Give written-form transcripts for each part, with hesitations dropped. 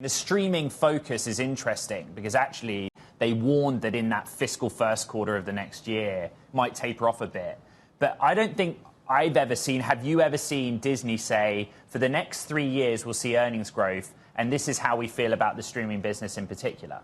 The streaming focus is interesting because actually they warned that in that fiscal first quarter of the next year might taper off a bit. But I don't think I've ever seen, have you ever seen Disney say, for the next 3 years we'll see earnings growth, and this is how we feel about the streaming business in particular?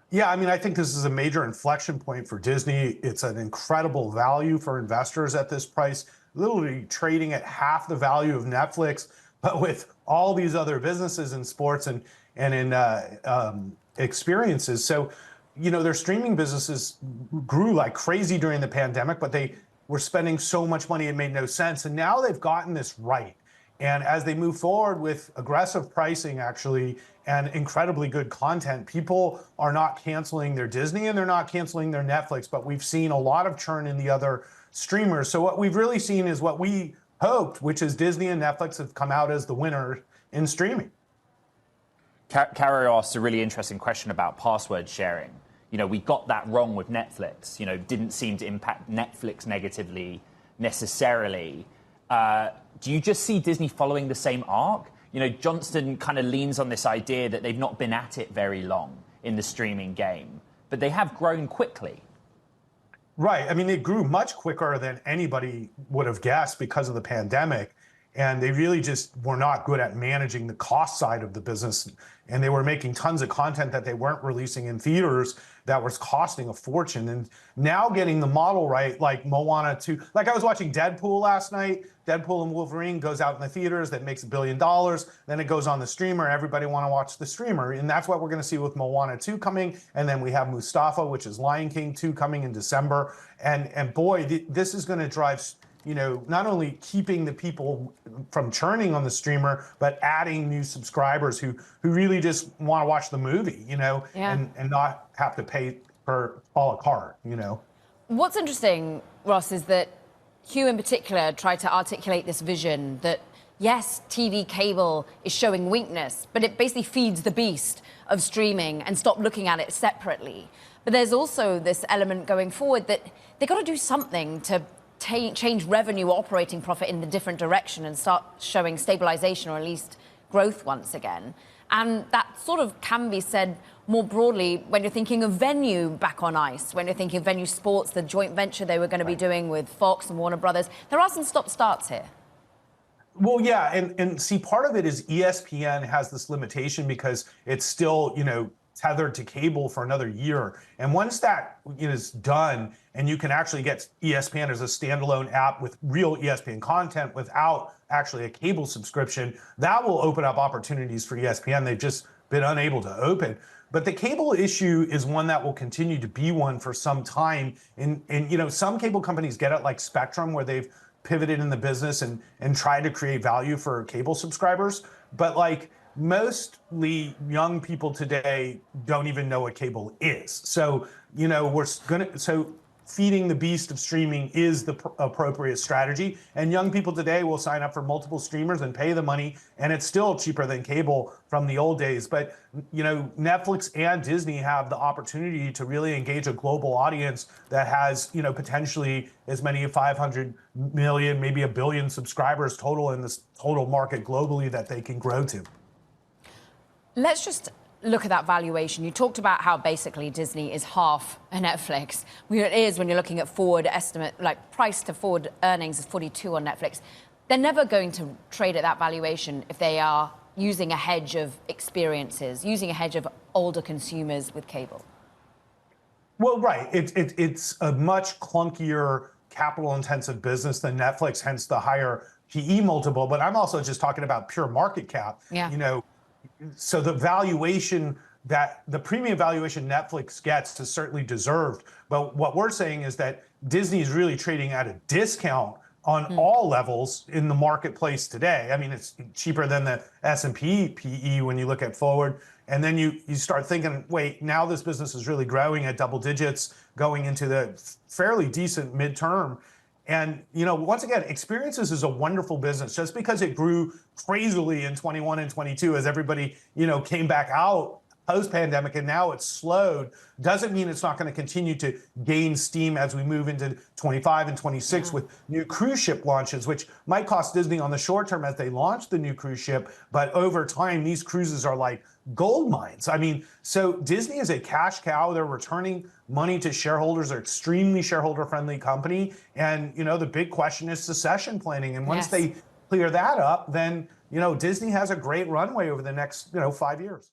Yeah, I mean, I think this is a major inflection point for Disney. It's an incredible value for investors at this price, literally trading at half the value of Netflix, but with all these other businesses in sports and in experiences. So, you know, their streaming businesses grew like crazy during the pandemic, but they were spending so much money it made no sense. And now they've gotten this right. And as they move forward with aggressive pricing, actually, and incredibly good content, people are not canceling their Disney and they're not canceling their Netflix, but we've seen a lot of churn in the other streamers. So what we've really seen is what we hoped, which is Disney and Netflix have come out as the winner in streaming. Caro asked a really interesting question about password sharing. You know, we got that wrong with Netflix. You know, didn't seem to impact Netflix negatively necessarily. Do you just see Disney following the same arc? You know, Johnston kind of leans on this idea that they've not been at it very long in the streaming game, but they have grown quickly. Right. I mean, they grew much quicker than anybody would have guessed because of the pandemic. And they really just were not good at managing the cost side of the business. And they were making tons of content that they weren't releasing in theaters that was costing a fortune. And now getting the model right, like Moana 2, like I was watching Deadpool last night. Deadpool and Wolverine goes out in the theaters, that makes $1 billion. Then it goes on the streamer. Everybody want to watch the streamer. And that's what we're going to see with Moana 2 coming. And then we have Mustafa, which is Lion King 2 coming in December. And boy, this is going to drive, you know, not only keeping the people from churning on the streamer, but adding new subscribers who really just want to watch the movie, you know, and not have to pay for a la carte, you know. What's interesting, Ross, is that Hugh in particular tried to articulate this vision that, yes, TV cable is showing weakness, but it basically feeds the beast of streaming and stop looking at it separately. But there's also this element going forward that they've got to do something to change revenue operating profit in the different direction and start showing stabilization or at least growth once again. And that sort of can be said more broadly when you're thinking of Venue back on ice, when you're thinking of Venue Sports, the joint venture they were going to be doing with Fox and Warner Brothers. There are some stop-starts here. Well, yeah, and see, part of it is ESPN has this limitation because it's still, you know, tethered to cable for another year. And once that is done and you can actually get ESPN as a standalone app with real ESPN content without actually a cable subscription, that will open up opportunities for ESPN. They've just been unable to open. But the cable issue is one that will continue to be one for some time. And you know, some cable companies get it, like Spectrum, where they've pivoted in the business and tried to create value for cable subscribers. But like, mostly young people today don't even know what cable is. So, you know, so feeding the beast of streaming is the appropriate strategy. And young people today will sign up for multiple streamers and pay the money, and it's still cheaper than cable from the old days. But, you know, Netflix and Disney have the opportunity to really engage a global audience that has, you know, potentially as many as 500 million, maybe 1 billion subscribers total in this total market globally that they can grow to. Let's just look at that valuation. You talked about how basically Disney is half a Netflix. It is when you're looking at forward estimate, like price to forward earnings is 42 on Netflix. They're never going to trade at that valuation if they are using a hedge of experiences, using a hedge of older consumers with cable. Well, right. It's a much clunkier, capital-intensive business than Netflix, hence the higher PE multiple. But I'm also just talking about pure market cap. Yeah. You know, so the valuation, that the premium valuation Netflix gets is certainly deserved. But what we're saying is that Disney is really trading at a discount on all levels in the marketplace today. I mean, it's cheaper than the S&P PE when you look at forward. And then you start thinking, wait, now this business is really growing at double digits going into the fairly decent midterm. And, you know, once again, experiences is a wonderful business. Just because it grew crazily in 21 and 22 as everybody, you know, came back out post-pandemic, and now it's slowed, doesn't mean it's not going to continue to gain steam as we move into 25 and 26 with new cruise ship launches, which might cost Disney on the short term as they launch the new cruise ship. But over time, these cruises are like gold mines. I mean, so Disney is a cash cow. They're returning money to shareholders. They're extremely shareholder-friendly company. And, the big question is succession planning. And once they clear that up, then, Disney has a great runway over the next, 5 years.